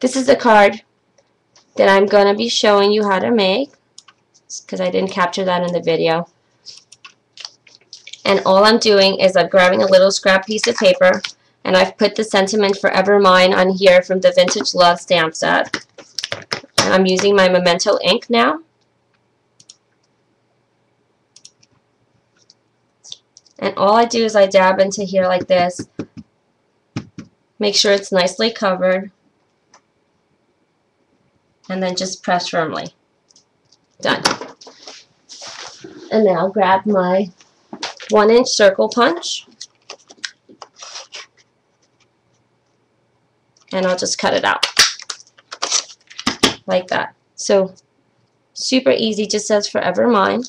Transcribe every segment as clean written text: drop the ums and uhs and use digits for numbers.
This is the card that I'm going to be showing you how to make, because I didn't capture that in the video. And all I'm doing is I'm grabbing a little scrap piece of paper, and I've put the sentiment Forever Mine on here from the Vintage Love stamp set. And I'm using my Memento ink now. And all I do is I dab into here like this. Make sure it's nicely covered. And then just press firmly. Done. And then I'll grab my 1-inch circle punch. And I'll just cut it out. Like that. So, super easy, just says Forever Mine.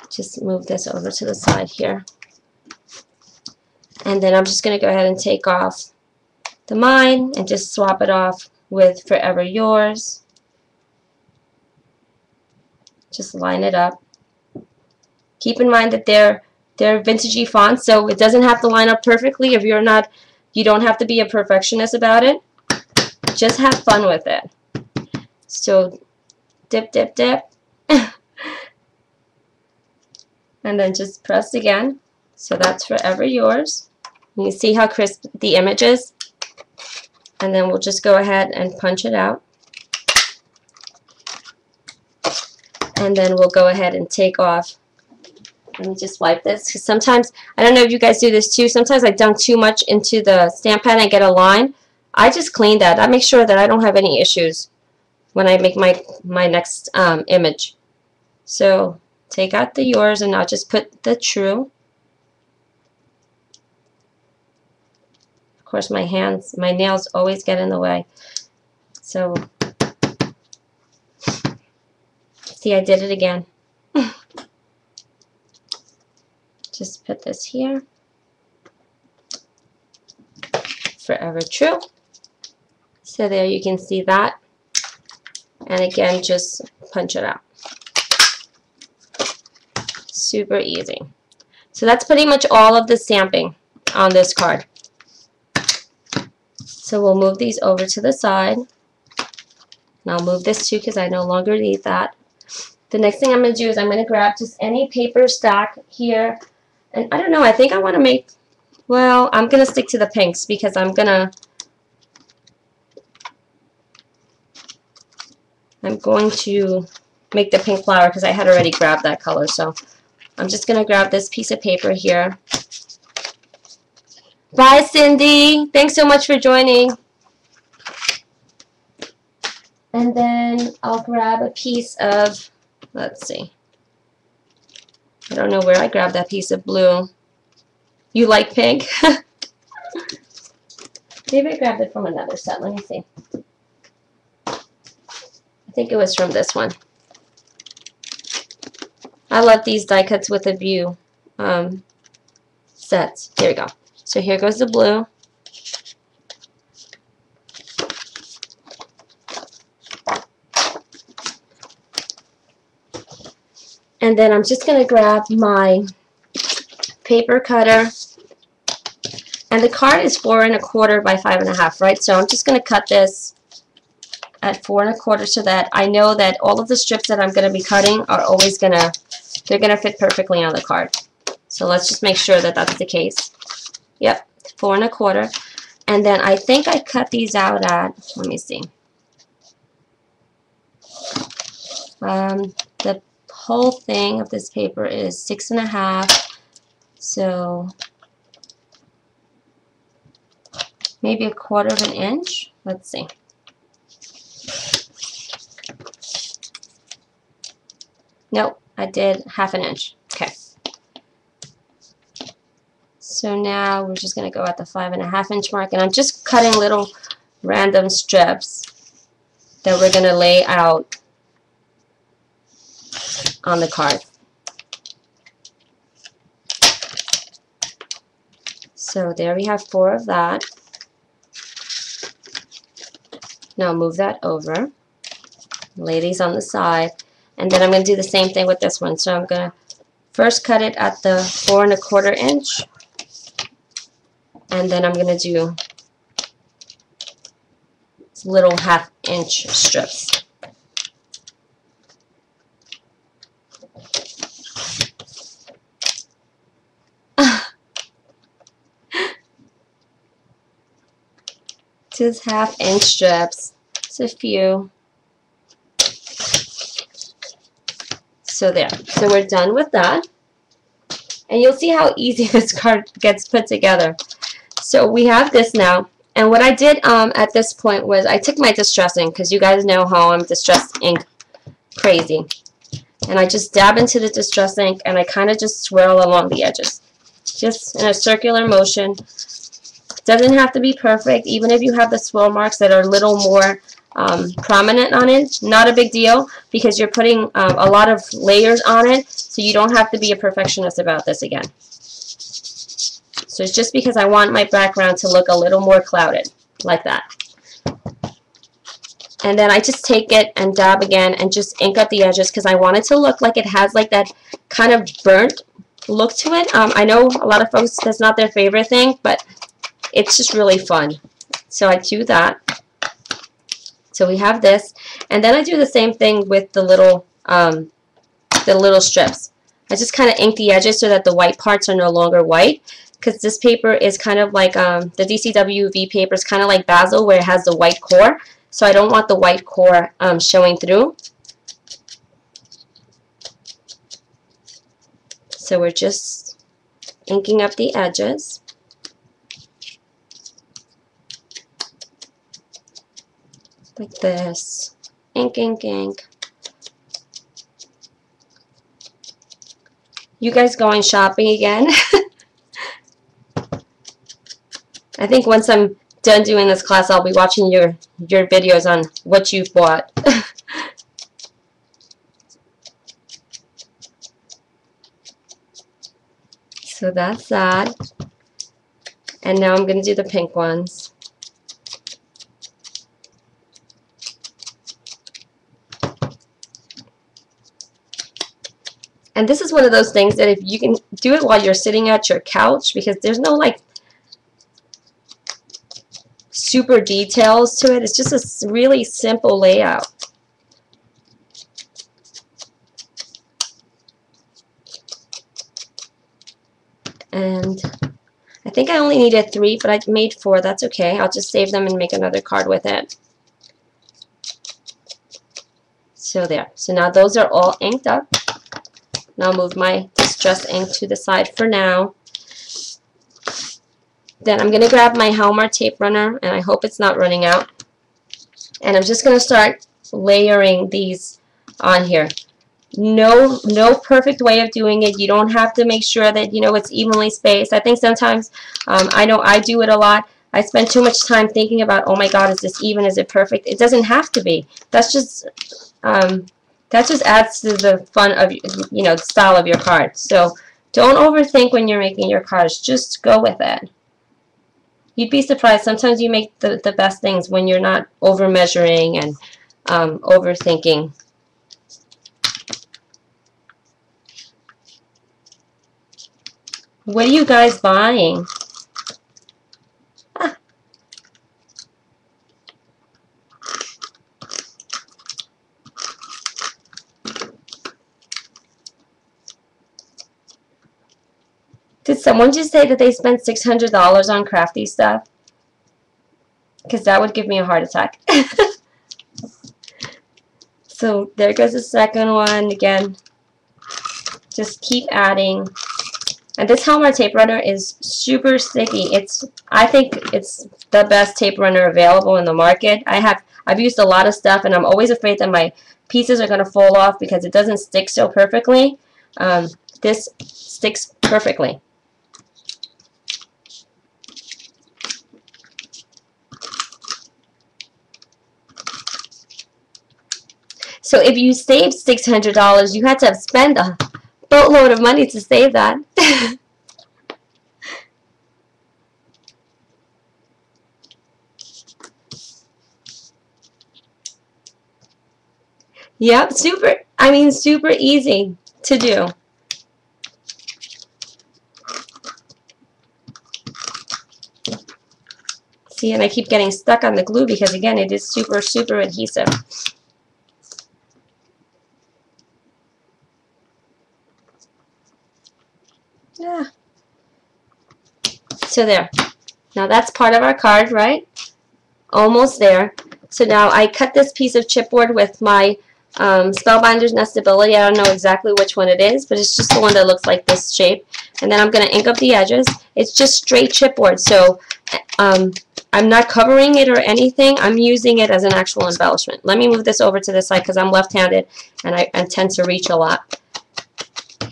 Just move this over to the side here. And then I'm just going to go ahead and take off the mine and just swap it off with Forever Yours. Just line it up. Keep in mind that they're vintagey fonts, so it doesn't have to line up perfectly. If you're not, you don't have to be a perfectionist about it. Just have fun with it. So dip, dip, dip. And then just press again. So that's Forever Yours. You see how crisp the image is? And then we'll just go ahead and punch it out. And then we'll go ahead and take off. Let me just wipe this, because sometimes, I don't know if you guys do this too, sometimes I dunk too much into the stamp pad and get a line. I just clean that. I make sure that I don't have any issues when I make my next image. So take out the Yours, and I'll just put the True. Of course, my nails always get in the way. So, see, I did it again. Just put this here. Forever True. So there you can see that. And again, just punch it out. Super easy. So that's pretty much all of the stamping on this card. So we'll move these over to the side. And I'll move this too because I no longer need that. The next thing I'm going to do is I'm going to grab just any paper stack here. And I don't know, I think I want to make, well, I'm going to stick to the pinks because I'm going to make the pink flower because I had already grabbed that color. So I'm just going to grab this piece of paper here. Bye, Cindy. Thanks so much for joining. And then I'll grab a piece of, let's see. I don't know where I grabbed that piece of blue. You like pink? Maybe I grabbed it from another set. Let me see. I think it was from this one. I love these die cuts with a view sets. Here we go. So here goes the blue. And then I'm just going to grab my paper cutter. And the card is 4 1/4 by 5 1/2, right? So I'm just going to cut this at 4 1/4 so that I know that all of the strips that I'm going to be cutting are always going to, they're going to fit perfectly on the card. So let's just make sure that that's the case. Yep, 4 1/4. And then I think I cut these out at, let me see. The whole thing of this paper is 6 1/2. So maybe 1/4 of an inch. Let's see. Nope, I did 1/2 an inch. Okay. So now we're just going to go at the 5 1/2 inch mark, and I'm just cutting little random strips that we're going to lay out on the card. So there we have 4 of that. Now move that over. Lay these on the side. And then I'm going to do the same thing with this one. So I'm going to first cut it at the 4 1/4 inch. And then I'm going to do little 1/2-inch strips. Just 1/2-inch strips. Just a few. So there. So we're done with that. And you'll see how easy this card gets put together. So we have this now. And what I did at this point was I took my distress ink, because you guys know how I'm distress ink crazy. And I just dab into the distress ink and I kind of just swirl along the edges. Just in a circular motion. Doesn't have to be perfect. Even if you have the swirl marks that are a little more prominent on it, not a big deal, because you're putting a lot of layers on it, so you don't have to be a perfectionist about this again. So it's just because I want my background to look a little more clouded, like that. And then I just take it and dab again and just ink up the edges, because I want it to look like it has like that kind of burnt look to it. I know a lot of folks, that's not their favorite thing, but it's just really fun. So I do that. So we have this, and then I do the same thing with the little strips. I just kind of ink the edges so that the white parts are no longer white, because this paper is kind of like the DCWV paper is kind of like basil, where it has the white core. So I don't want the white core showing through. So we're just inking up the edges. Like this. Ink, ink, ink. You guys going shopping again? I think once I'm done doing this class, I'll be watching your videos on what you've bought. So that's that. And now I'm going to do the pink ones. And this is one of those things that if you can do it while you're sitting at your couch, because there's no like super details to it. It's just a really simple layout. And I think I only needed 3, but I made 4. That's okay. I'll just save them and make another card with it. So there. So now those are all inked up. Now I'll move my distress ink to the side for now. Then I'm going to grab my Hallmark tape runner, and I hope it's not running out. And I'm just going to start layering these on here. No perfect way of doing it. You don't have to make sure that it's evenly spaced. I think sometimes, I know I do it a lot. I spend too much time thinking about, oh my God, is this even? Is it perfect? It doesn't have to be. That's just adds to the fun of the style of your card. So don't overthink when you're making your cards. Just go with it. You'd be surprised. Sometimes you make the best things when you're not over measuring and overthinking. What are you guys buying? Ah. Did someone just say that they spent $600 on crafty stuff? Because that would give me a heart attack. So there goes the second one. Again, just keep adding. And this Hallmark tape runner is super sticky. I think it's the best tape runner available in the market. I've used a lot of stuff, and I'm always afraid that my pieces are going to fall off because it doesn't stick so perfectly. This sticks perfectly. So if you saved $600, you had to have spent a boatload of money to save that. Yep, super easy to do. See, and I keep getting stuck on the glue because, again, it is super, super adhesive. Yeah. So there. Now that's part of our card, right? Almost there. So now I cut this piece of chipboard with my Spellbinder's Nestability. I don't know exactly which one it is, but it's just the one that looks like this shape. And then I'm going to ink up the edges. It's just straight chipboard, so I'm not covering it or anything. I'm using it as an actual embellishment. Let me move this over to this side because I'm left-handed and I tend to reach a lot.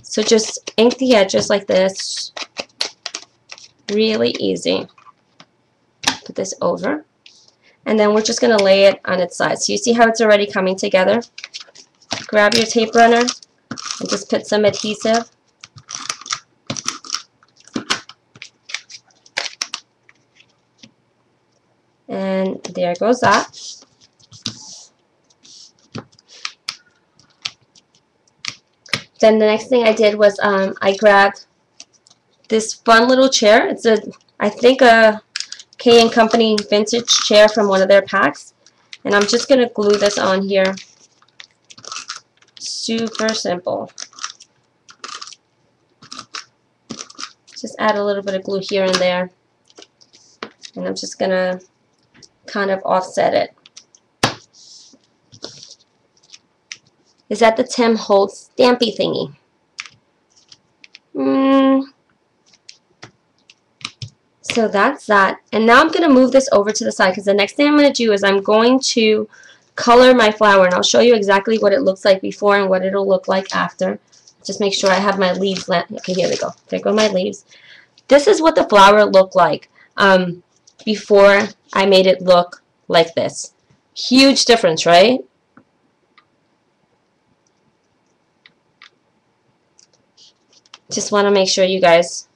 So just ink the edges like this. Really easy. Put this over. And then we're just going to lay it on its side. So you see how it's already coming together? Grab your tape runner and just put some adhesive. And there goes that. Then the next thing I did was I grabbed this fun little chair. It's I think a K & Company vintage chair from one of their packs. And I'm just going to glue this on here. Super simple. Just add a little bit of glue here and there. And I'm just going to kind of offset it. Is that the Tim Holtz stampy thingy? So that's that. And now I'm going to move this over to the side because the next thing I'm going to do is I'm going to color my flower. And I'll show you exactly what it looks like before and what it'll look like after. Just make sure I have my leaves. Okay, here we go. There go my leaves. This is what the flower looked like before I made it look like this. Huge difference, right? Just want to make sure you guys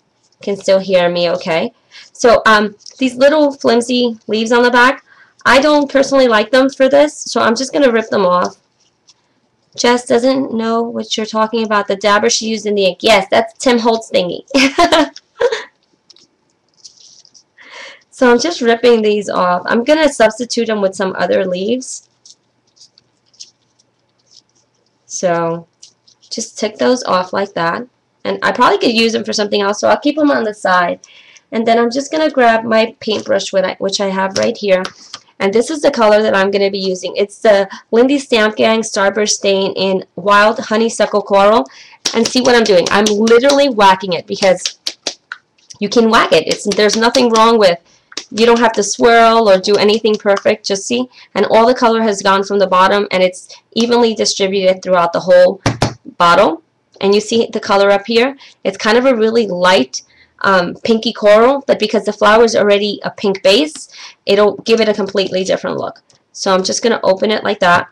can still hear me okay. So these little flimsy leaves on the back, I don't personally like them for this, so I'm just going to rip them off. Jess doesn't know what you're talking about. The dabber she used in the ink. Yes, that's Tim Holtz thingy. So I'm just ripping these off. I'm going to substitute them with some other leaves. So just take those off like that. And I probably could use them for something else, so I'll keep them on the side. And then I'm just going to grab my paintbrush, which I have right here. And this is the color that I'm going to be using. It's the Lindy Stamp Gang Starburst Stain in Wild Honeysuckle Coral. And see what I'm doing. I'm literally whacking it because you can whack it. There's nothing wrong with, you don't have to swirl or do anything perfect. Just see. And all the color has gone from the bottom and it's evenly distributed throughout the whole bottle. And you see the color up here? It's kind of a really light pinky coral, but because the flower is already a pink base, it'll give it a completely different look. So I'm just going to open it like that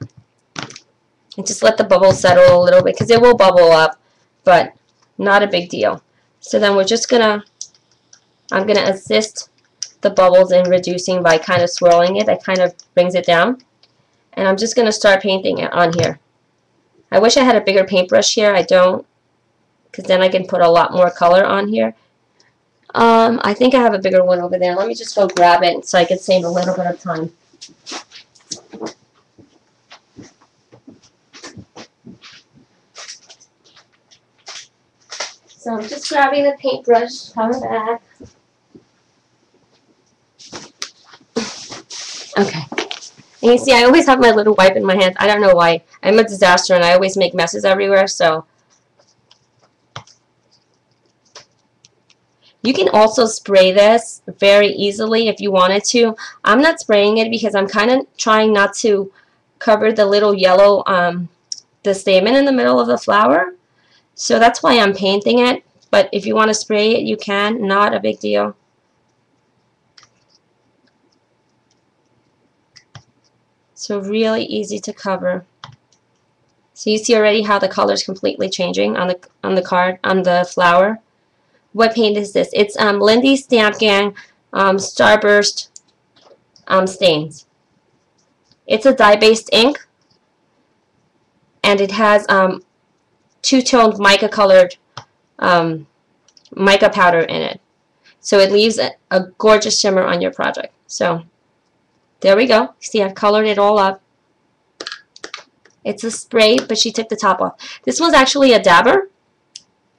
and just let the bubbles settle a little bit because it will bubble up, but not a big deal. So then we're just going to, I'm going to assist the bubbles in reducing by kind of swirling it. That kind of brings it down. And I'm just going to start painting it on here. I wish I had a bigger paintbrush here. I don't, because then I can put a lot more color on here. I think I have a bigger one over there. Let me just go grab it so I can save a little bit of time. So I'm just grabbing the paintbrush, coming back. Okay. And you see, I always have my little wipe in my hand. I don't know why. I'm a disaster and I always make messes everywhere, so. You can also spray this very easily if you wanted to. I'm not spraying it because I'm kind of trying not to cover the little yellow, the stamen in the middle of the flower. So that's why I'm painting it. But if you want to spray it, you can. Not a big deal. So really easy to cover. So you see already how the color is completely changing on the flower. What paint is this? It's Lindy Stamp Gang Starburst Stains. It's a dye-based ink, and it has two-toned mica colored mica powder in it. So it leaves a gorgeous shimmer on your project. So there we go. See, I've colored it all up. It's a spray, but she took the top off. This one's actually a dabber,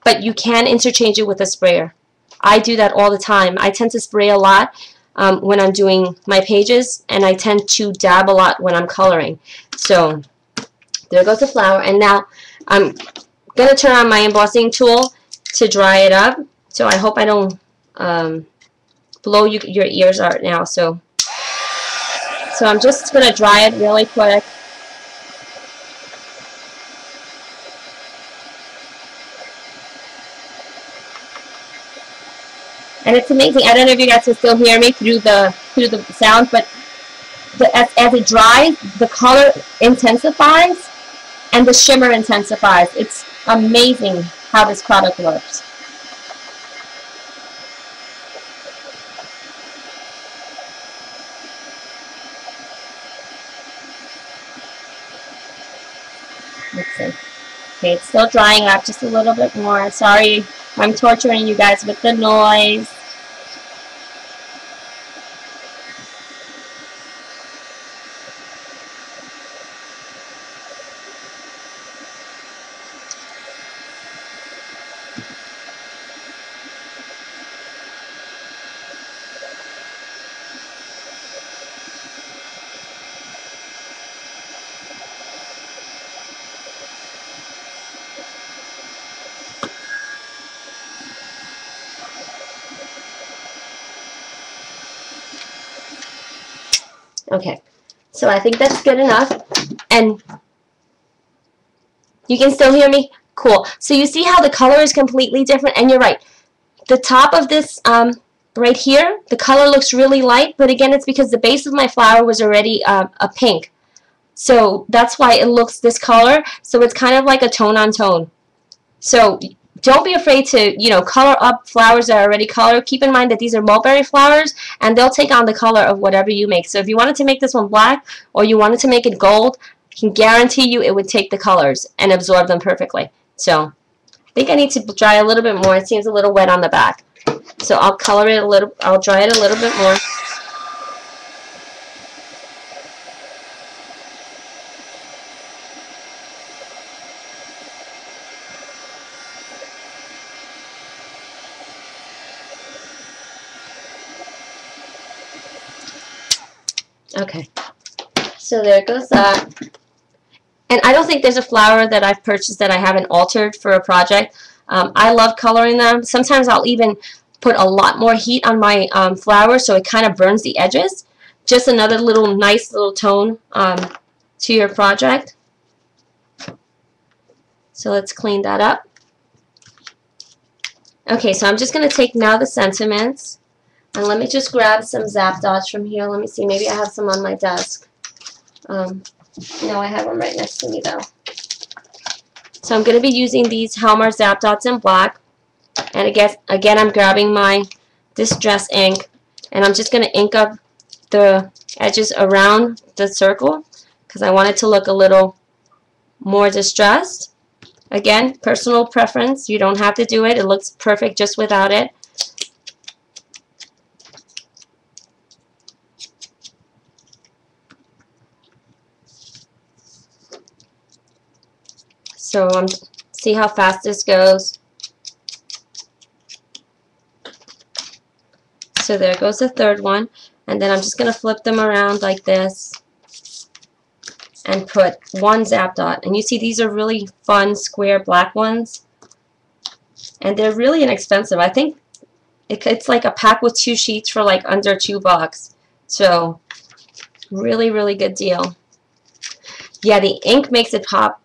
but you can interchange it with a sprayer. I do that all the time. I tend to spray a lot when I'm doing my pages, and I tend to dab a lot when I'm coloring. So there goes the flower, and now I'm going to turn on my embossing tool to dry it up. So I hope I don't blow your ears out now. So I'm just going to dry it really quick. And it's amazing. I don't know if you guys can still hear me through the sound, but as it dries, the color intensifies and the shimmer intensifies. It's amazing how this product works. Let's see. Okay, it's still drying up just a little bit more. Sorry, I'm torturing you guys with the noise. Okay, so I think that's good enough. And you can still hear me? Cool. So you see how the color is completely different? And you're right. The top of this right here, the color looks really light, but again, it's because the base of my flower was already a pink. So that's why it looks this color. So it's kind of like a tone on tone. So don't be afraid to, you know, color up flowers that are already colored. Keep in mind that these are mulberry flowers, and they'll take on the color of whatever you make. So if you wanted to make this one black, or you wanted to make it gold, I can guarantee you it would take the colors and absorb them perfectly. So I think I need to dry a little bit more. It seems a little wet on the back. So I'll color it a little, I'll dry it a little bit more. Okay, so there goes that. And I don't think there's a flower that I've purchased that I haven't altered for a project. I love coloring them. Sometimes I'll even put a lot more heat on my flower so it kind of burns the edges. Just another little nice little tone to your project. So let's clean that up. Okay, so I'm just going to take now the sentiments. And let me just grab some Zap Dots from here. Let me see. Maybe I have some on my desk. No, I have them right next to me, though. So I'm going to be using these Helmer Zap Dots in black. And again, I'm grabbing my Distress ink. And I'm just going to ink up the edges around the circle because I want it to look a little more distressed. Again, personal preference. You don't have to do it. It looks perfect just without it. So see how fast this goes. So there goes the third one. And then I'm just going to flip them around like this and put one Zap Dot. And you see these are really fun square black ones. And they're really inexpensive. I think it's like a pack with 2 sheets for like under $2. So really, really good deal. Yeah, the ink makes it pop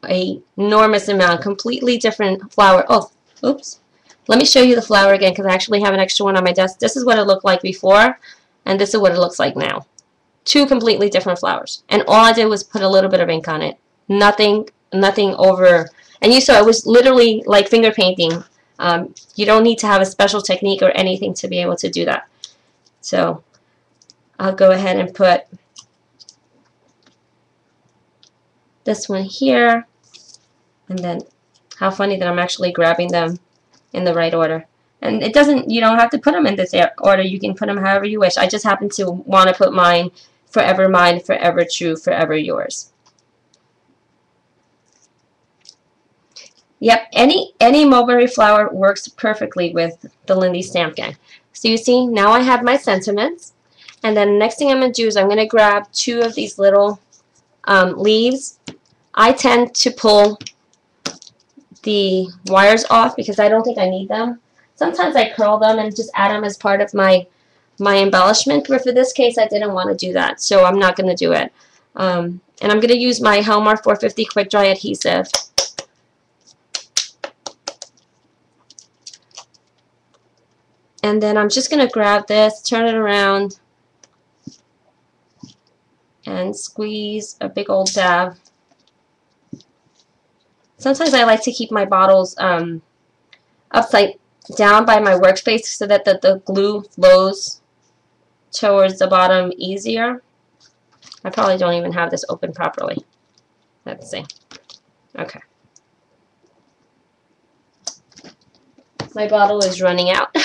a enormous amount. Completely different flower. Oh, oops. Let me show you the flower again because I actually have an extra one on my desk. This is what it looked like before, and this is what it looks like now. 2 completely different flowers. And all I did was put a little bit of ink on it. Nothing over. And you saw it was literally like finger painting. You don't need to have a special technique or anything to be able to do that. So I'll go ahead and put this one here. And then how funny that I'm actually grabbing them in the right order. And it doesn't, you don't have to put them in this order. You can put them however you wish. I just happen to want to put mine mine, forever true, forever yours. Yep, any mulberry flower works perfectly with the Lindy Stamp Gang. So you see, now I have my sentiments. And then the next thing I'm going to do is I'm going to grab 2 of these little leaves. I tend to pull the wires off because I don't think I need them. Sometimes I curl them and just add them as part of my embellishment, but for this case I didn't want to do that, so I'm not going to do it. And I'm going to use my Helmar 450 quick dry adhesive. And then I'm just going to grab this, turn it around, and squeeze a big old dab. Sometimes I like to keep my bottles upside down by my workspace so that the glue flows towards the bottom easier. I probably don't even have this open properly. Let's see. Okay. My bottle is running out.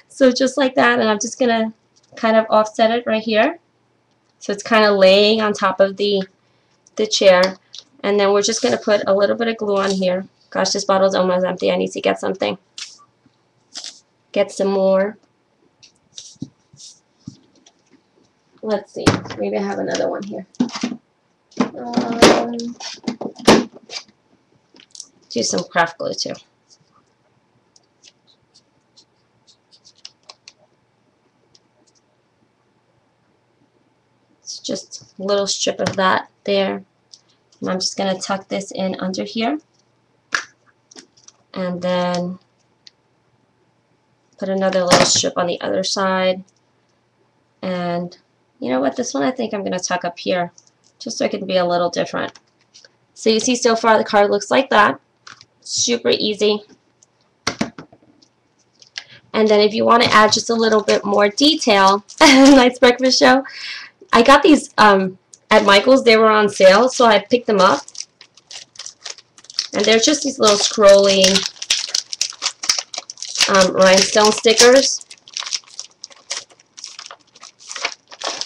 So just like that, and I'm just going to kind of offset it right here. So it's kind of laying on top of the chair. And then we're just going to put a little bit of glue on here. Gosh, this bottle's almost empty. I need to get something. Get some more. Let's see. Maybe I have another one here. Do some craft glue too. It's just a little strip of that there. And I'm just going to tuck this in under here. And then put another little strip on the other side. And you know what? This one I think I'm going to tuck up here just so it can be a little different. So you see so far the card looks like that. Super easy. And then if you want to add just a little bit more detail, nice breakfast show. I got these at Michael's. They were on sale, so I picked them up. And they're just these little scrolly rhinestone stickers.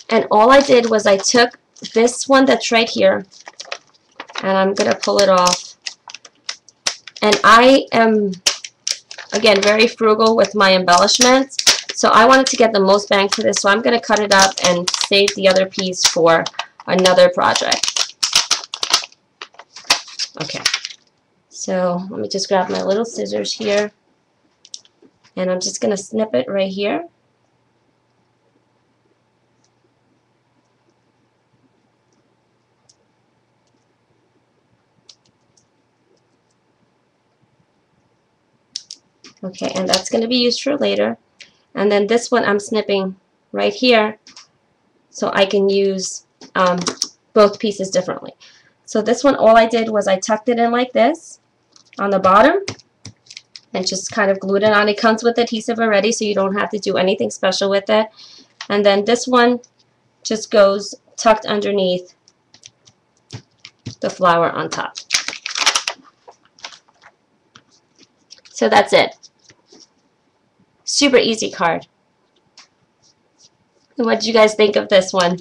And all I did was I took this one that's right here, and I'm going to pull it off. And I am, again, very frugal with my embellishments. So I wanted to get the most bang for this, so I'm going to cut it up and save the other piece for another project. Okay, so let me just grab my little scissors here, and I'm just going to snip it right here. Okay, and that's going to be used for later. And then this one I'm snipping right here so I can use both pieces differently. So this one, all I did was I tucked it in like this on the bottom and just kind of glued it on. It comes with adhesive already, so you don't have to do anything special with it. And then this one just goes tucked underneath the flower on top. So that's it. Super easy card. What did you guys think of this one?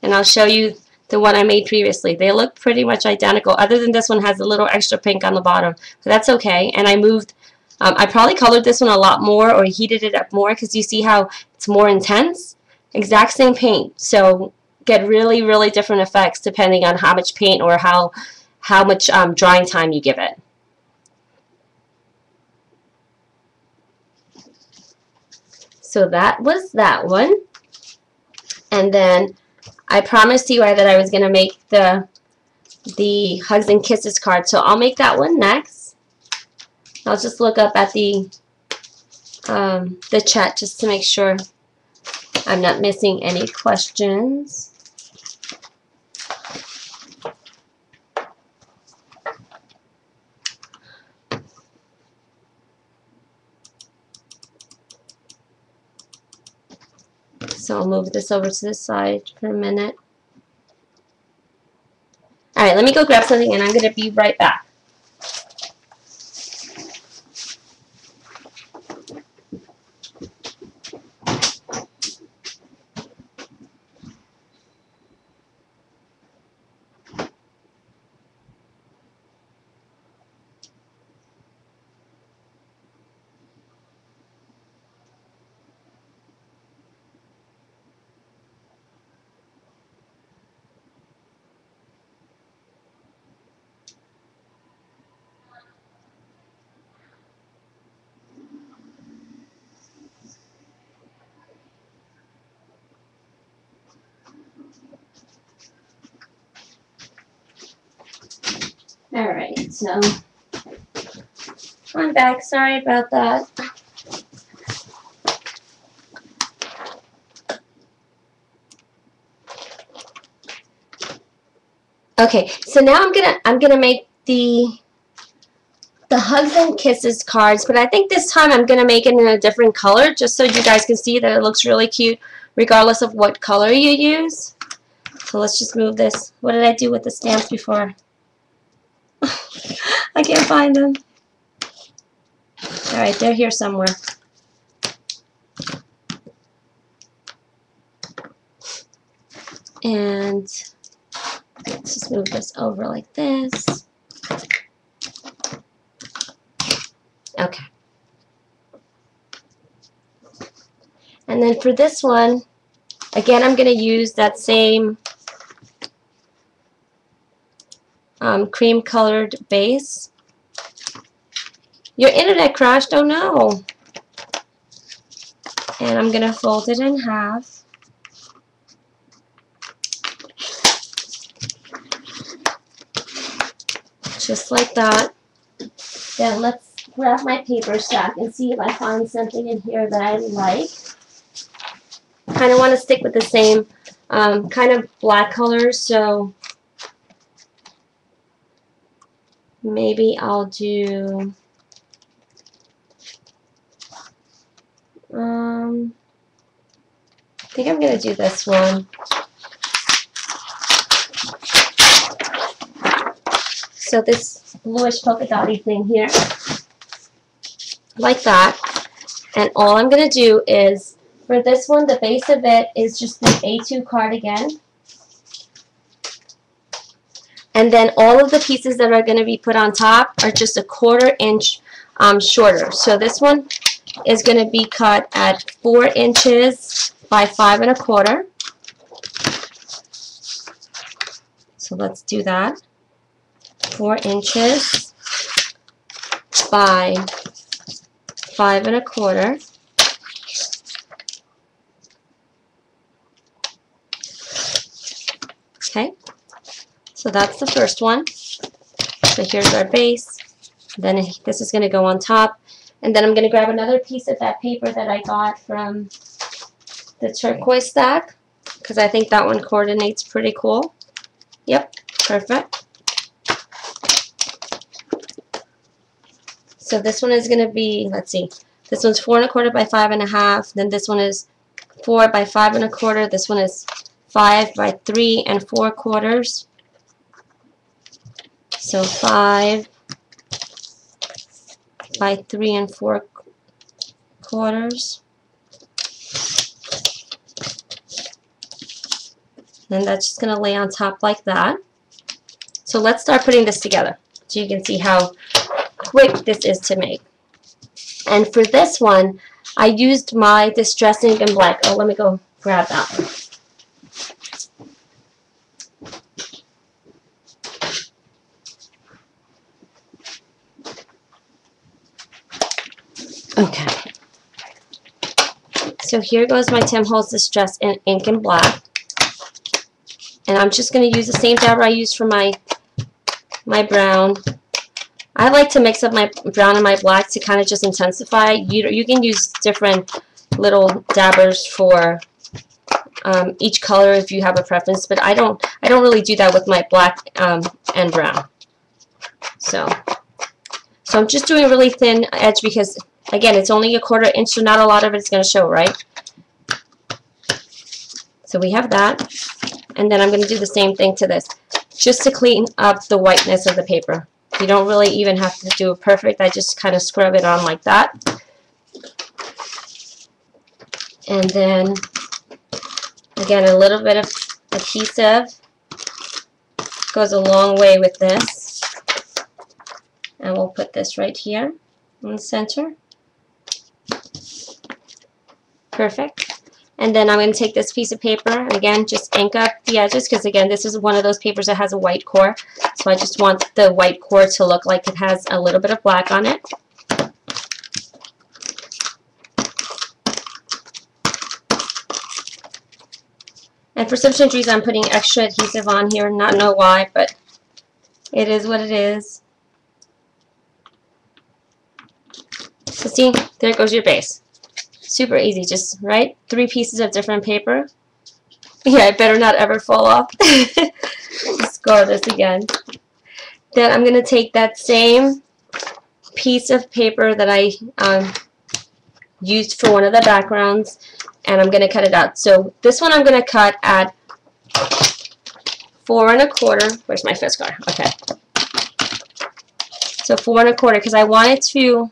And I'll show you the one I made previously. They look pretty much identical, other than this one has a little extra pink on the bottom. But that's okay. And I moved, I probably colored this one a lot more or heated it up more because you see how it's more intense. Exact same paint. So get really, really different effects depending on how much paint or how much drying time you give it. So that was that one. And then I promised you that I was going to make the Hugs and Kisses card. So I'll make that one next. I'll just look up at the chat just to make sure I'm not missing any questions. So I'll move this over to the side for a minute. Alright, let me go grab something and I'm going to be right back. Alright, so I'm back. Sorry about that. Okay, so now I'm gonna make the hugs and kisses cards, but I think this time I'm gonna make it in a different color, just so you guys can see that it looks really cute, regardless of what color you use. So let's just move this. What did I do with the stamps before? I can't find them. All right, they're here somewhere. And let's just move this over like this. Okay. And then for this one, again, I'm going to use that same cream colored base. Your internet crashed? Oh no. And I'm going to fold it in half. Just like that. Then let's grab my paper stack and see if I find something in here that I like. Kind of want to stick with the same kind of black colors, so maybe I'll do I think I'm going to do this one. So this bluish polka dotty thing here, like that. And all I'm going to do is, for this one, the base of it is just the A2 card again. And then all of the pieces that are going to be put on top are just a 1/4 inch shorter. So this one is going to be cut at 4 inches by 5 1/4. So let's do that. 4 inches by 5 1/4. Okay, so that's the first one. So here's our base. Then this is going to go on top. And then I'm going to grab another piece of that paper that I got from the turquoise stack, because I think that one coordinates pretty cool. Yep, perfect. So this one is going to be, let's see, this one's 4 1/4 by 5 1/2. Then this one is 4 by 5 1/4. This one is 5 by 3 4/4. So 5 by 3 4/4. And that's just going to lay on top like that. So let's start putting this together so you can see how quick this is to make. And for this one, I used my Distress Ink in black. Oh, let me go grab that one. Okay. So here goes my Tim Holtz Distress Ink in black. And I'm just going to use the same dabber I used for my brown. I like to mix up my brown and my black to kind of just intensify. You can use different little dabbers for each color if you have a preference, but I don't really do that with my black and brown. So I'm just doing a really thin edge because, again, it's only a 1/4 inch, so not a lot of it's going to show, right? So we have that. And then I'm going to do the same thing to this, just to clean up the whiteness of the paper. You don't really even have to do it perfect. I just kind of scrub it on like that. And then, again, a little bit of adhesive goes a long way with this. And we'll put this right here in the center. Perfect. And then I'm going to take this piece of paper, and again, just ink up the edges, because again, this is one of those papers that has a white core. So I just want the white core to look like it has a little bit of black on it. And for some strange reason, I'm putting extra adhesive on here. Not know why, but It is what it is. So see, there goes your base. Super easy, just right? 3 pieces of different paper. Yeah, it better not ever fall off. Score this again. Then I'm going to take that same piece of paper that I used for one of the backgrounds, and I'm going to cut it out. So this one I'm going to cut at 4 1/4. Where's my fist guard? Okay. So 4 1/4 because I wanted to.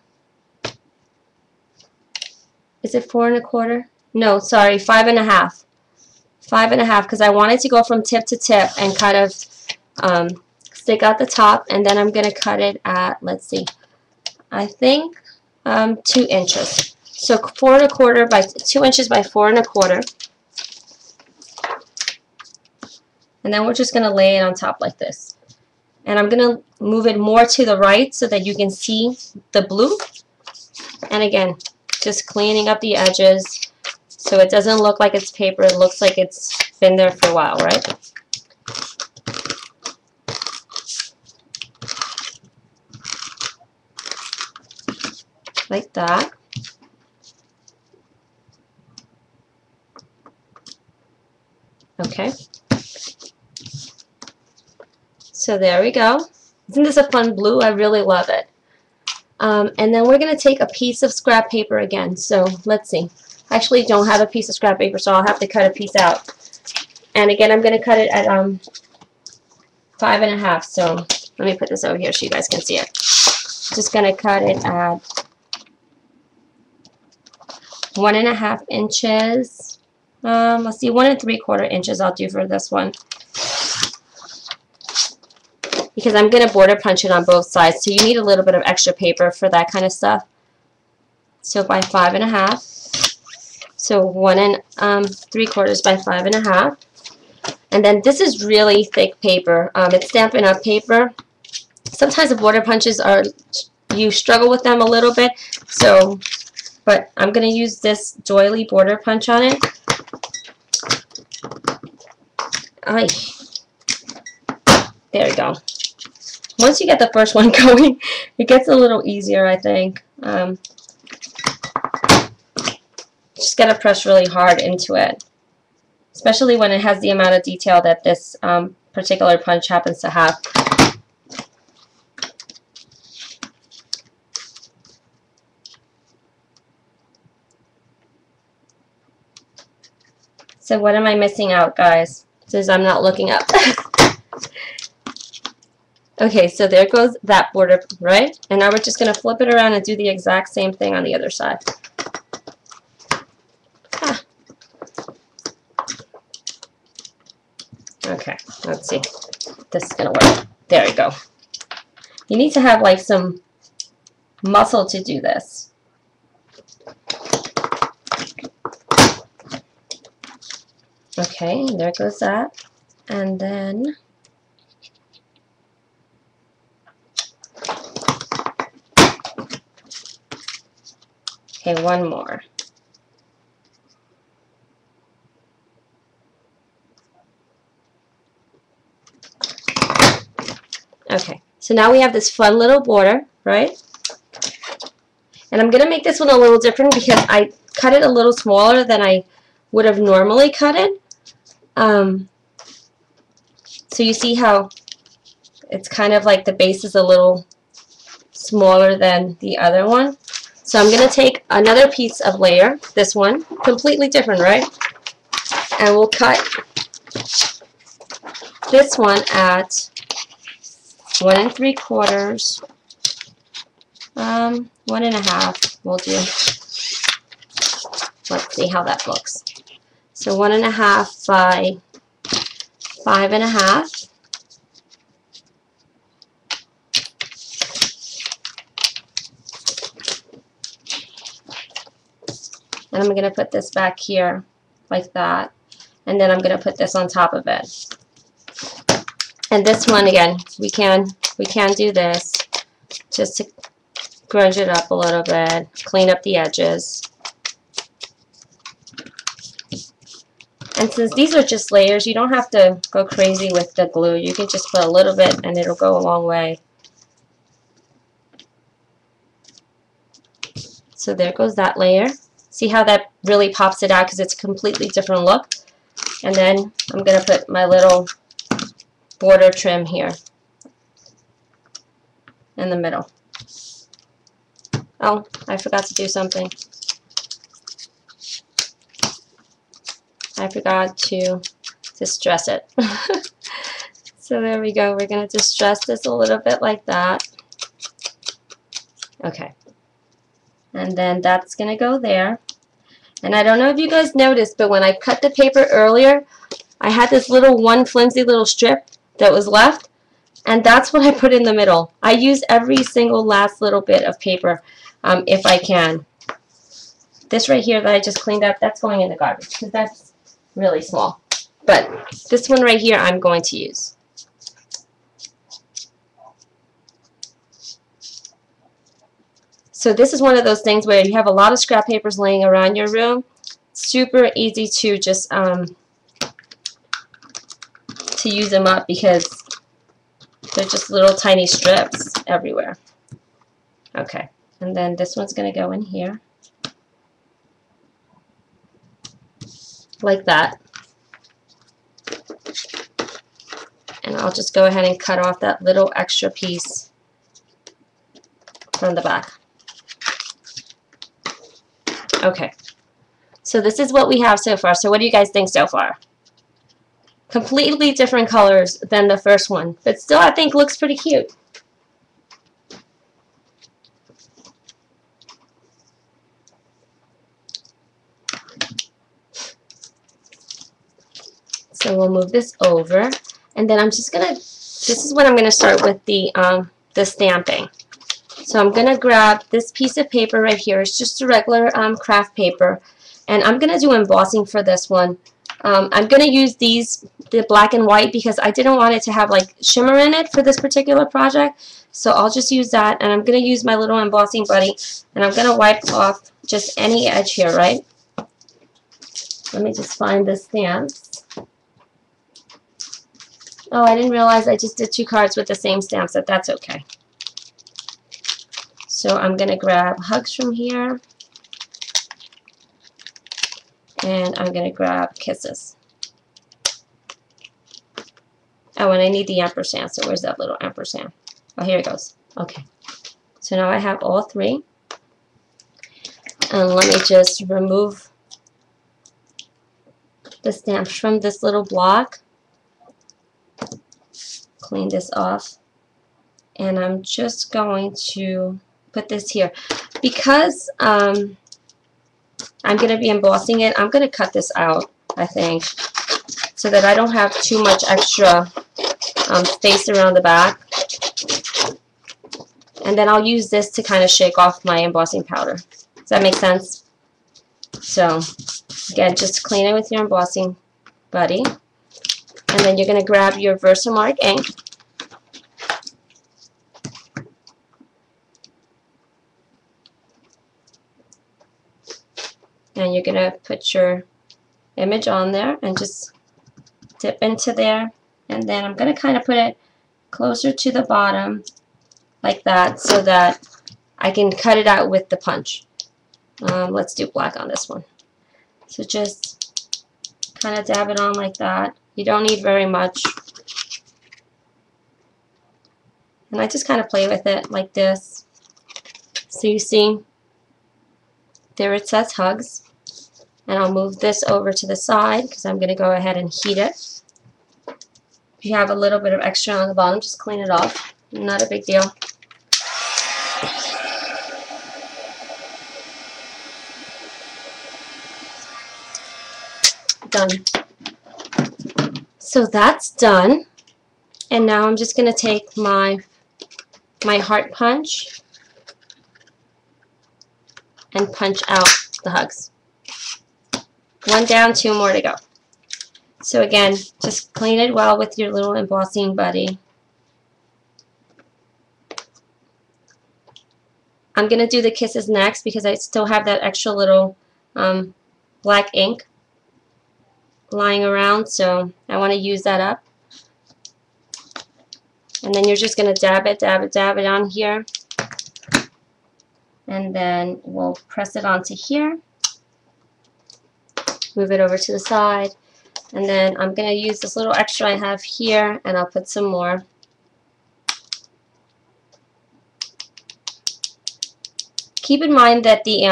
Is it 4 1/4? No, sorry, 5 1/2. 5 1/2 because I wanted to go from tip to tip and kind of stick out the top, and then I'm going to cut it at, let's see, I think 2 inches. So 4 1/4 by 2 inches by 4 1/4. And then we're just going to lay it on top like this. And I'm going to move it more to the right so that you can see the blue. And again, just cleaning up the edges so it doesn't look like it's paper. It looks like it's been there for a while, right? Like that. Okay. So there we go. Isn't this a fun blue? I really love it. And then we're going to take a piece of scrap paper again. So let's see. I actually don't have a piece of scrap paper, so I'll have to cut a piece out. And again, I'm going to cut it at 5 1/2. So let me put this over here so you guys can see it. Just going to cut it at 1 1/2 inches. Let's see, 1 3/4 inches I'll do for this one. Because I'm going to border punch it on both sides, so you need a little bit of extra paper for that kind of stuff. So by 5 1/2. So 1 3/4 by 5 1/2. And then this is really thick paper. It's Stampin' Up! Paper. Sometimes the border punches you struggle with them a little bit. So, but I'm going to use this doily border punch on it. Ay. There we go. Once you get the first one going, it gets a little easier, I think. Just got to press really hard into it, especially when it has the amount of detail that this particular punch happens to have. So what am I missing out, guys? Since I'm not looking up. Okay, so there goes that border, right? And now we're just going to flip it around and do the exact same thing on the other side. Ah. Okay, let's see. This is going to work. There we go. You need to have like some muscle to do this. Okay, there goes that. And then okay, one more. Okay, so now we have this fun little border, right? And I'm going to make this one a little different because I cut it a little smaller than I would have normally cut it. So you see how it's kind of like the base is a little smaller than the other one. So I'm going to take another piece of layer, this one, completely different, right? And we'll cut this one at 1 3/4, 1 1/2 we'll do. Let's see how that looks. So 1 1/2 by 5 1/2. And I'm going to put this back here like that. And then I'm going to put this on top of it. And this one, again, we can do this just to grunge it up a little bit, clean up the edges. And since these are just layers, you don't have to go crazy with the glue. You can just put a little bit and it'll go a long way. So there goes that layer. See how that really pops it out because it's a completely different look. And then I'm going to put my little border trim here in the middle. Oh, I forgot to do something. I forgot to distress it. So there we go. We're going to distress this a little bit like that. Okay. And then that's going to go there. And I don't know if you guys noticed, but when I cut the paper earlier, I had this little one flimsy little strip that was left, and that's what I put in the middle. I use every single last little bit of paper if I can. This right here that I just cleaned up, that's going in the garbage because that's really small. But this one right here I'm going to use. So this is one of those things where you have a lot of scrap papers laying around your room. Super easy to just to use them up because they're just little tiny strips everywhere. Okay, and then this one's going to go in here like that. And I'll just go ahead and cut off that little extra piece from the back. Okay, so this is what we have so far. So what do you guys think so far? Completely different colors than the first one, but still I think looks pretty cute. So we'll move this over, and then I'm just gonna, this is when I'm gonna start with the stamping. So I'm going to grab this piece of paper right here. It's just a regular craft paper. And I'm going to do embossing for this one. I'm going to use the black and white because I didn't want it to have like shimmer in it for this particular project. So I'll just use that. And I'm going to use my little embossing buddy. And I'm going to wipe off just any edge here, right? Let me just find the stamps. Oh, I didn't realize I just did 2 cards with the same stamps, but that's okay. So I'm going to grab hugs from here, and I'm going to grab kisses. Oh, and I need the ampersand, so where's that little ampersand? Oh, here it goes. Okay, so now I have all 3. And let me just remove the stamps from this little block. Clean this off. And I'm just going to put this here. Because I'm going to be embossing it, I'm going to cut this out, I think, so that I don't have too much extra space around the back. And then I'll use this to kind of shake off my embossing powder. Does that make sense? So, again, just clean it with your embossing buddy. And then you're going to grab your Versamark ink. And you're going to put your image on there and just dip into there. And then I'm going to kind of put it closer to the bottom like that so that I can cut it out with the punch. Let's do black on this one. So just kind of dab it on like that. You don't need very much. And I just kind of play with it like this. So you see, there it says hugs. And I'll move this over to the side because I'm going to go ahead and heat it. If you have a little bit of extra on the bottom, just clean it off. Not a big deal. Done. So that's done. And now I'm just going to take my heart punch and punch out the hugs. 1 down, 2 more to go. So again, just clean it well with your little embossing buddy. I'm going to do the kisses next because I still have that extra little black ink lying around, so I want to use that up. And then you're just going to dab it on here. And then we'll press it onto here. Move it over to the side. And then I'm going to use this little extra I have here, and I'll put some more. Keep in mind that the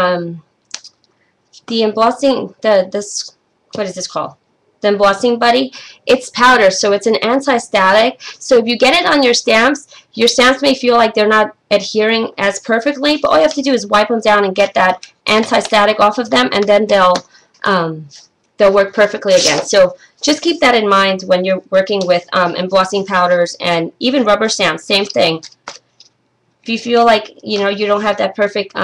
embossing, this, what is this called? The embossing buddy, it's powder, so it's an anti-static. So if you get it on your stamps may feel like they're not adhering as perfectly, but all you have to do is wipe them down and get that anti-static off of them, and then they'll work perfectly again. So just keep that in mind when you're working with embossing powders and even rubber stamps, same thing. If you feel like you don't have that perfect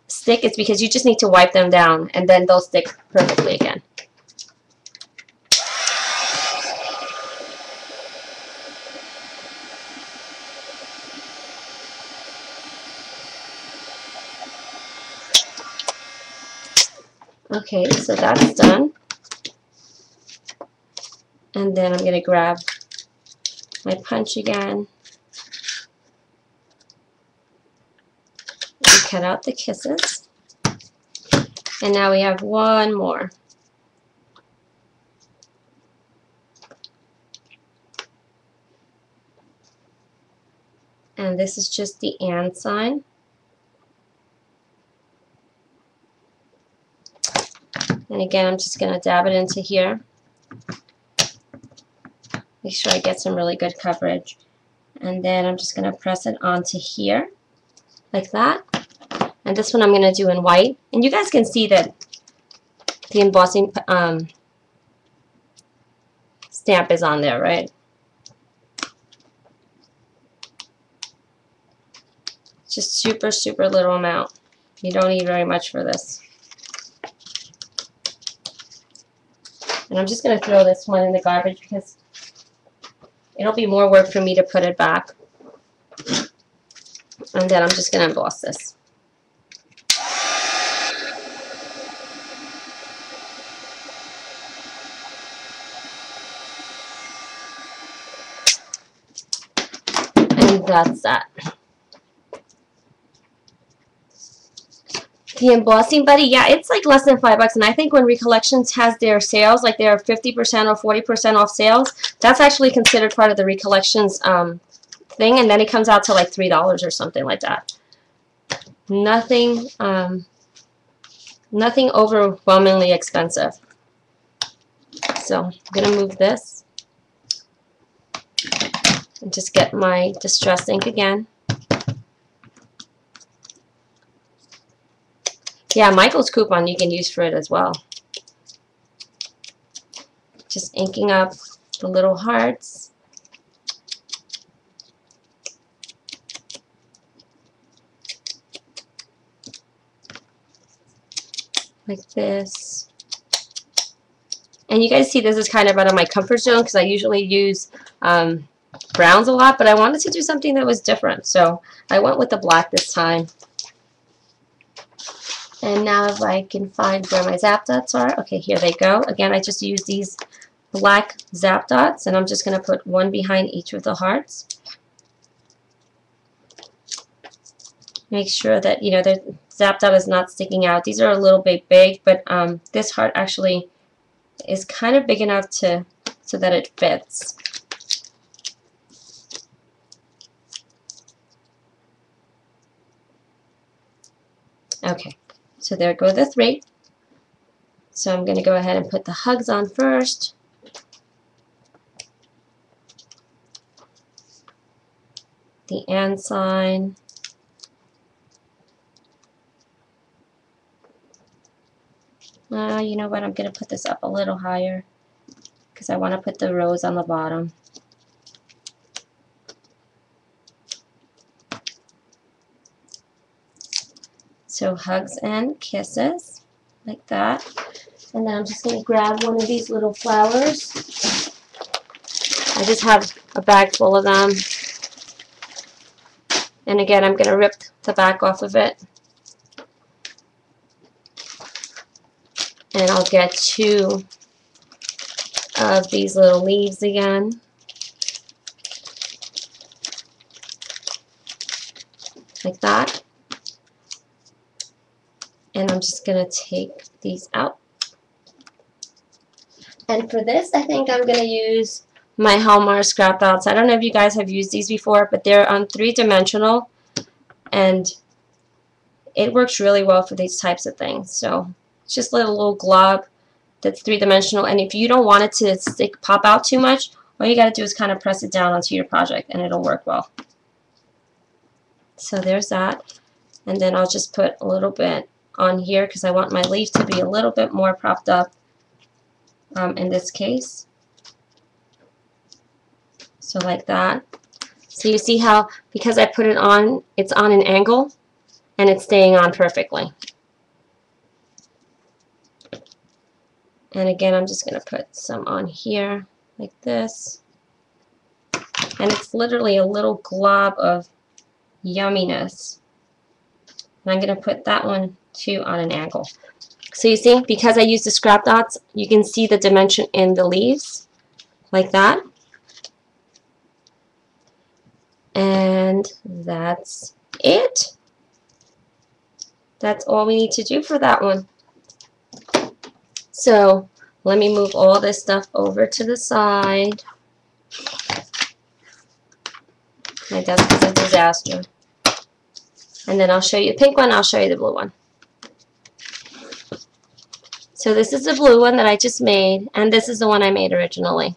stick, it's because you just need to wipe them down, and then they'll stick perfectly again. Okay, so that's done. And then I'm going to grab my punch again and cut out the kisses. And now we have one more. And this is just the and sign. And again, I'm just going to dab it into here. Make sure I get some really good coverage. And then I'm just going to press it onto here, like that. And this one I'm going to do in white. And you guys can see that the embossing stamp is on there, right? Just super, super little amount. You don't need very much for this. And I'm just going to throw this one in the garbage because it'll be more work for me to put it back. And then I'm just going to emboss this. And that's that. The embossing buddy, yeah, it's like less than $5, and I think when Recollections has their sales, like their 50% or 40% off sales, that's actually considered part of the Recollections thing, and then it comes out to like $3 or something like that. Nothing, nothing overwhelmingly expensive. So I'm gonna move this and just get my Distress ink again. Yeah, Michael's coupon you can use for it as well. Just inking up the little hearts. Like this. And you guys see this is kind of out of my comfort zone because I usually use browns a lot, but I wanted to do something that was different. So I went with the black this time. And now if I can find where my zap dots are, okay, here they go. Again, I just use these black zap dots, and I'm just going to put one behind each of the hearts. Make sure that, you know, the zap dot is not sticking out. These are a little bit big, but this heart actually is kind of big enough so that it fits. Okay. So there go the 3. So I'm going to go ahead and put the hugs on first. The and sign. You know what? I'm going to put this up a little higher because I want to put the rose on the bottom. So hugs and kisses, like that. And then I'm just going to grab one of these little flowers. I just have a bag full of them. And again, I'm going to rip the back off of it. And I'll get 2 of these little leaves again. Like that. And I'm just going to take these out. And for this, I think I'm going to use my Hallmark scrap dots. I don't know if you guys have used these before, but they're 3-dimensional, and it works really well for these types of things. So it's just a little glob that's 3-dimensional, and if you don't want it to pop out too much, all you got to do is kind of press it down onto your project, and it'll work well. So there's that. And then I'll just put a little bit on here because I want my leaf to be a little bit more propped up in this case. So like that. So you see how, because I put it on, it's on an angle and it's staying on perfectly. And again, I'm just going to put some on here like this. And it's literally a little glob of yumminess. And I'm going to put that one too on an angle. So you see, because I used the scrap dots, you can see the dimension in the leaves like that. And that's it. That's all we need to do for that one. So let me move all this stuff over to the side. My desk is a disaster. And then I'll show you the pink one, I'll show you the blue one. So this is the blue one that I just made, and this is the one I made originally.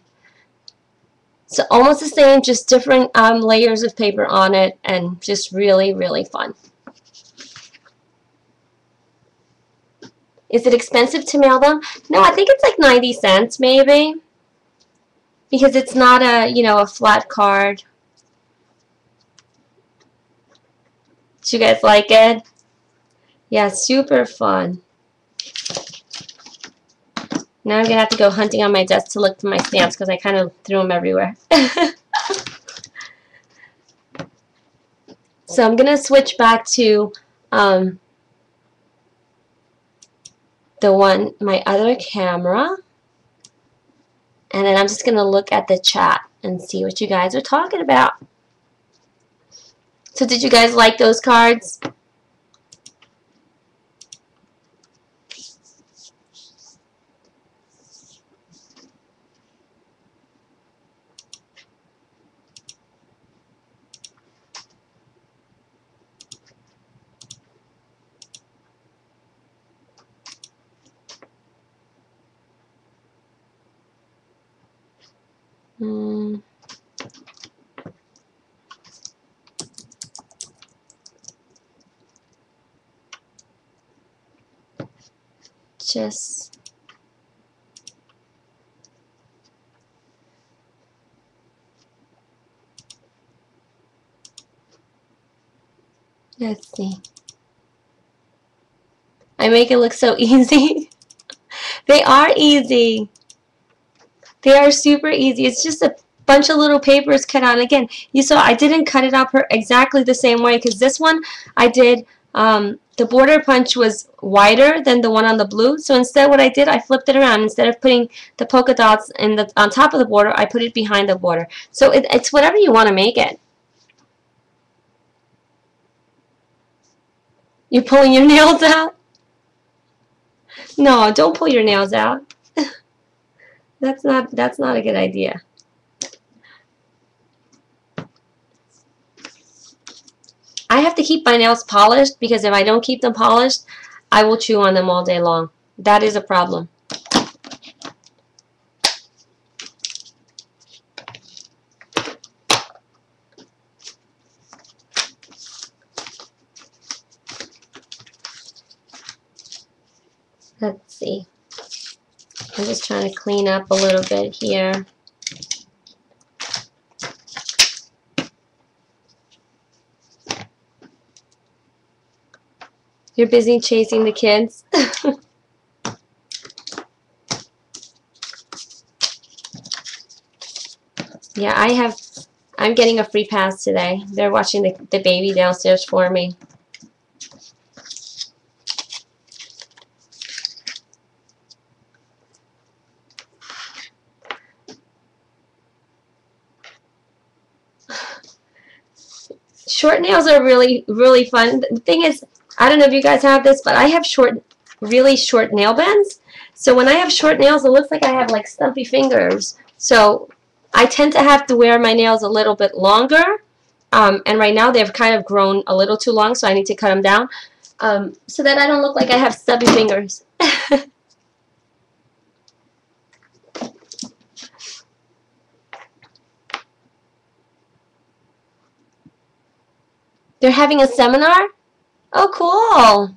So almost the same, just different layers of paper on it, and just really, really fun. Is it expensive to mail them? No, I think it's like 90 cents maybe, because it's not a, you know, a flat card. Do you guys like it? Yeah, super fun. Now I'm going to have to go hunting on my desk to look for my stamps because I kind of threw them everywhere. So I'm going to switch back to my other camera. And then I'm just going to look at the chat and see what you guys are talking about. So did you guys like those cards? Just let's see. I make it look so easy. They are easy. They are super easy. It's just a bunch of little papers cut out. Again, you saw I didn't cut it out exactly the same way because this one I did, the border punch was wider than the one on the blue. So instead what I did, I flipped it around. Instead of putting the polka dots on top of the border, I put it behind the border. So it's whatever you want to make it. You're pulling your nails out? No, don't pull your nails out. That's not a good idea. I have to keep my nails polished because if I don't keep them polished, I will chew on them all day long. That is a problem. Let's see. I'm just trying to clean up a little bit here. You're busy chasing the kids? Yeah, I'm getting a free pass today. They're watching the baby downstairs for me. short nails are really, really fun. The thing is, I don't know if you guys have this, but I have really short nail bends. So when I have short nails, it looks like I have like stumpy fingers. So I tend to have to wear my nails a little bit longer. And right now they've kind of grown a little too long, so I need to cut them down so that I don't look like I have stubby fingers. They're having a seminar? Oh, cool.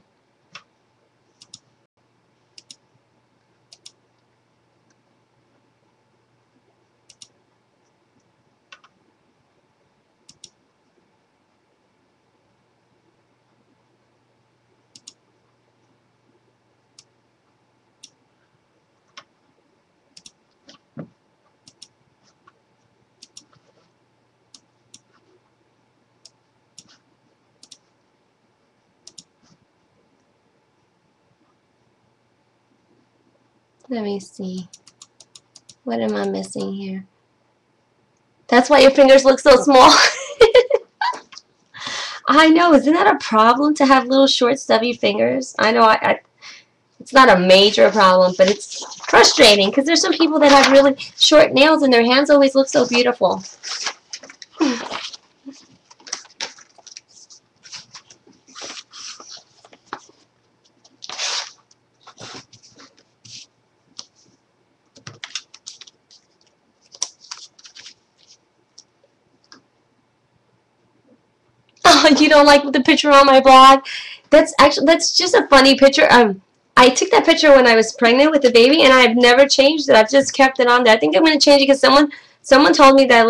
Let me see. What am I missing here? That's why your fingers look so small. I know. Isn't that a problem to have little short stubby fingers? I know it's not a major problem, but it's frustrating because there's some people that have really short nails and their hands always look so beautiful. Oh, you don't like the picture on my blog? That's just a funny picture. I took that picture when I was pregnant with the baby, and I've never changed it. I've just kept it on there. I think I'm going to change it because someone told me that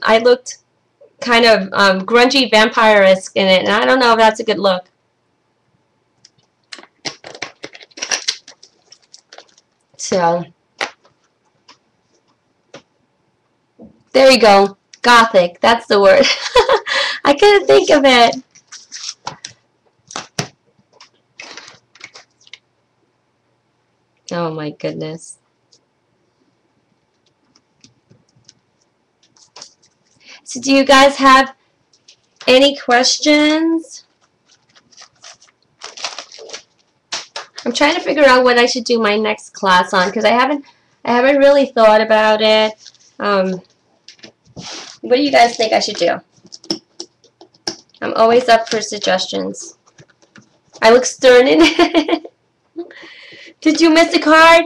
I looked kind of grungy vampire-esque in it, and I don't know if that's a good look. So there you go. Gothic. That's the word. I couldn't think of it. Oh my goodness. So do you guys have any questions? I'm trying to figure out what I should do my next class on because I haven't really thought about it. What do you guys think I should do? I'm always up for suggestions. I look stern in it. Did you miss the card?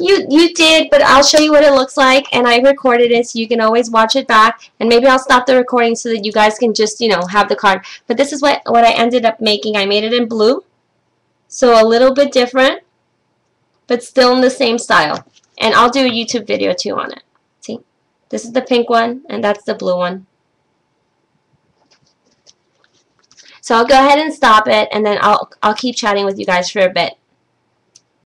You did, but I'll show you what it looks like, and I recorded it, so you can always watch it back, and maybe I'll stop the recording so that you guys can just, you know, have the card. But this is what I ended up making. I made it in blue, so a little bit different, but still in the same style. And I'll do a YouTube video, too, on it. See? This is the pink one, and that's the blue one. So I'll go ahead and stop it, and then I'll keep chatting with you guys for a bit.